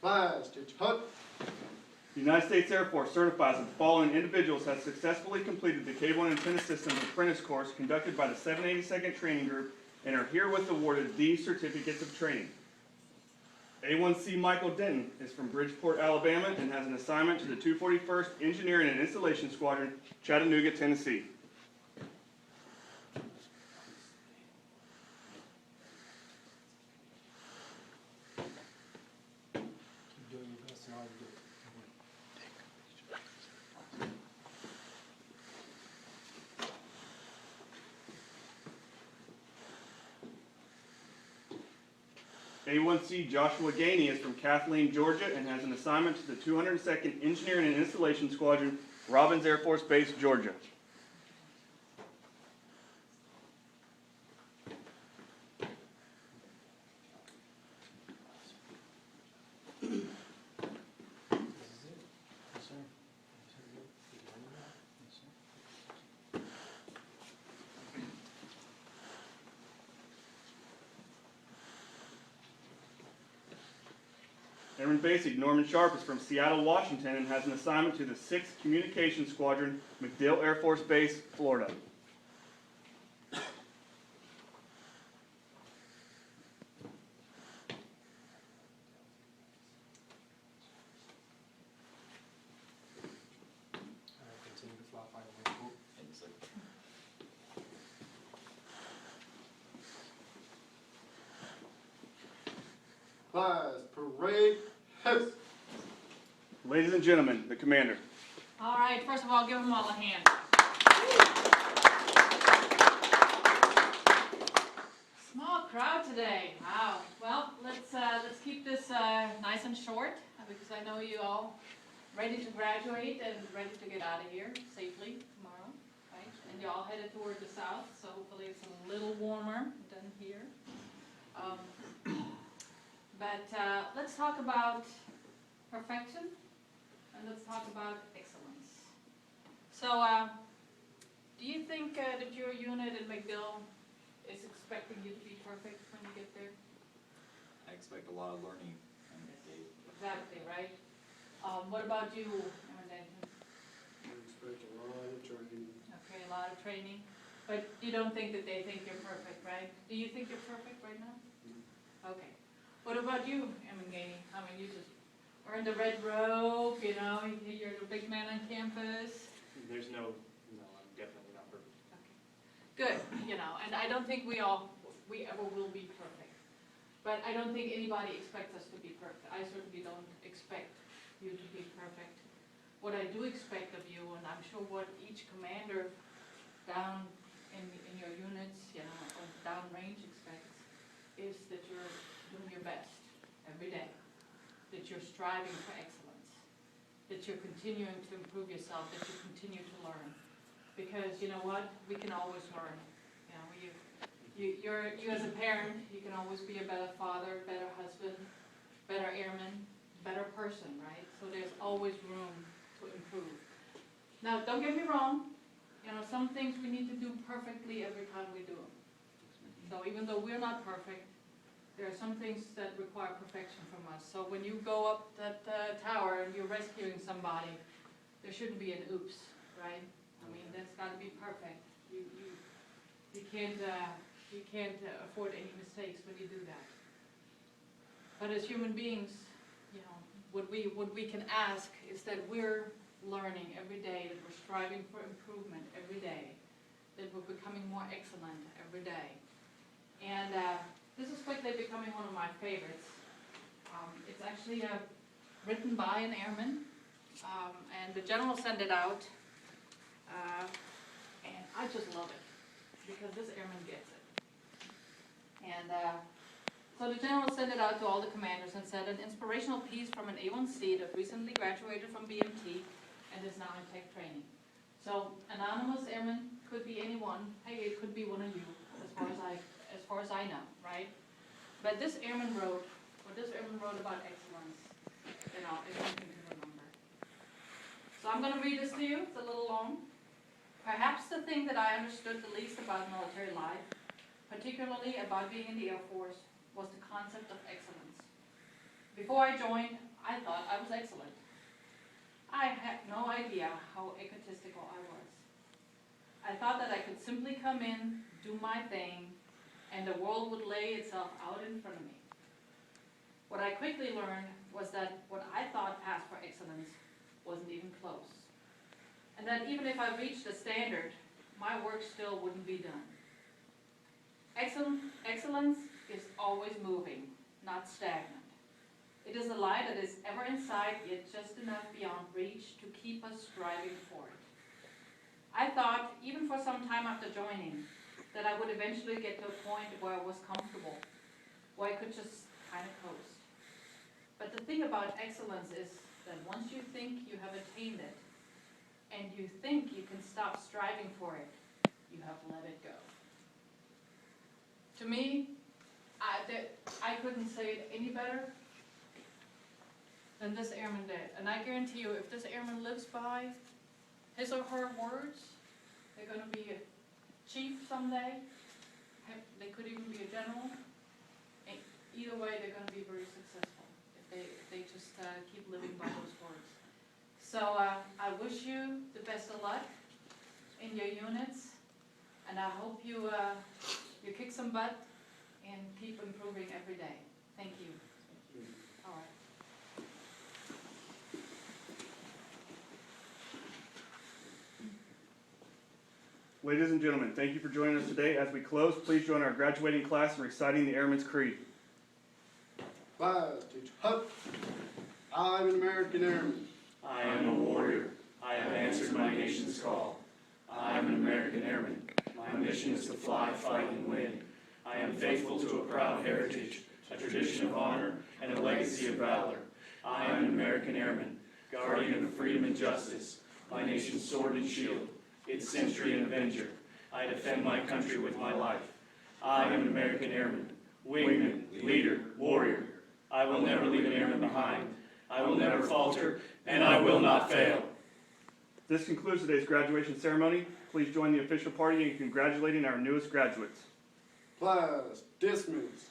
Flash, teach hut. The United States Air Force certifies that the following individuals have successfully completed the Cable and Antenna Systems Apprentice Course conducted by the 782nd Training Group and are herewith awarded these certificates of training. A1C Michael Denton is from Bridgeport, Alabama, and has an assignment to the 241st Engineering and Installation Squadron, Chattanooga, Tennessee. A1C Joshua Gainey is from Kathleen, Georgia, and has an assignment to the 202nd Engineering and Installation Squadron, Robbins Air Force Base, Georgia. Airman Basic Norman Sharp is from Seattle, Washington, and has an assignment to the 6th Communications Squadron, MacDill Air Force Base, Florida. Continue to fly fighter wing. Class, parade, heads. Ladies and gentlemen, the commander. All right, first of all, give them all a hand. Small crowd today. Wow. Well, let's keep this nice and short because I know you all ready to graduate and ready to get out of here safely tomorrow, right? And you all headed toward the south, so hopefully it's a little warmer than here. But let's talk about perfection. And let's talk about excellence. So, do you think that your unit at MacDill is expecting you to be perfect when you get there? I expect a lot of learning. Exactly, right? What about you, Aaron Denton? I expect a lot of training. Okay, a lot of training. But you don't think that they think you're perfect, right? Do you think you're perfect right now? Okay. What about you, Aaron Gainey? I mean, you just wearing the red robe, you know, you're the big man on campus. There's no, I'm definitely not perfect. Okay. Good, you know, and I don't think we ever will be perfect. But I don't think anybody expects us to be perfect. I certainly don't expect you to be perfect. What I do expect of you, and I'm sure what each commander down in your units, you know, or downrange expects, is that you're doing your best every day. That you're striving for excellence, that you're continuing to improve yourself, that you continue to learn. Because you know what? We can always learn. You know, you as a parent, you can always be a better father, better husband, better airman, better person, right? So there's always room to improve. Now, don't get me wrong. You know, some things we need to do perfectly every time we do them. So even though we're not perfect, there are some things that require perfection from us. So when you go up that tower and you're rescuing somebody, there shouldn't be an oops, right? I mean, that's got to be perfect. You can't afford any mistakes when you do that. But as human beings, you know, what we can ask is that we're learning every day, that we're striving for improvement every day, that we're becoming more excellent every day, and. This is quickly becoming one of my favorites. It's actually written by an airman, and the general sent it out, and I just love it, because this airman gets it. And so the general sent it out to all the commanders and said, an inspirational piece from an A1C that recently graduated from BMT and is now in tech training. So anonymous airman could be anyone. Hey, it could be one of you, as far as I know, right? But this airman wrote about excellence, you know, is something to remember. So I'm going to read this to you. It's a little long. Perhaps the thing that I understood the least about military life, particularly about being in the Air Force, was the concept of excellence. Before I joined, I thought I was excellent. I had no idea how egotistical I was. I thought that I could simply come in, do my thing, and the world would lay itself out in front of me. What I quickly learned was that what I thought passed for excellence wasn't even close. And that even if I reached the standard, my work still wouldn't be done. Excellence is always moving, not stagnant. It is a light that is ever in sight, yet just enough beyond reach to keep us striving for it. I thought, even for some time after joining, that I would eventually get to a point where I was comfortable, where I could just kind of coast. But the thing about excellence is that once you think you have attained it, and you think you can stop striving for it, you have let it go. To me, I couldn't say it any better than this airman did. And I guarantee you, if this airman lives by his or her words, they're going to be a chief someday. They could even be a general. And either way, they're going to be very successful if they just keep living by those words. So I wish you the best of luck in your units, and I hope you kick some butt and keep improving every day. Thank you. All right. Ladies and gentlemen, thank you for joining us today. As we close, please join our graduating class in reciting the Airman's Creed. Flag, teach, hut. I'm an American airman. I am a warrior. I have answered my nation's call. I am an American airman. My mission is to fly, fight, and win. I am faithful to a proud heritage, a tradition of honor, and a legacy of valor. I am an American airman, guardian of freedom and justice, my nation's sword and shield, its sentry and avenger. I defend my country with my life. I am an American airman, wingman, leader, warrior. I will never leave an airman behind. I will never falter, and I will not fail. This concludes today's graduation ceremony. Please join the official party in congratulating our newest graduates. Class dismissed.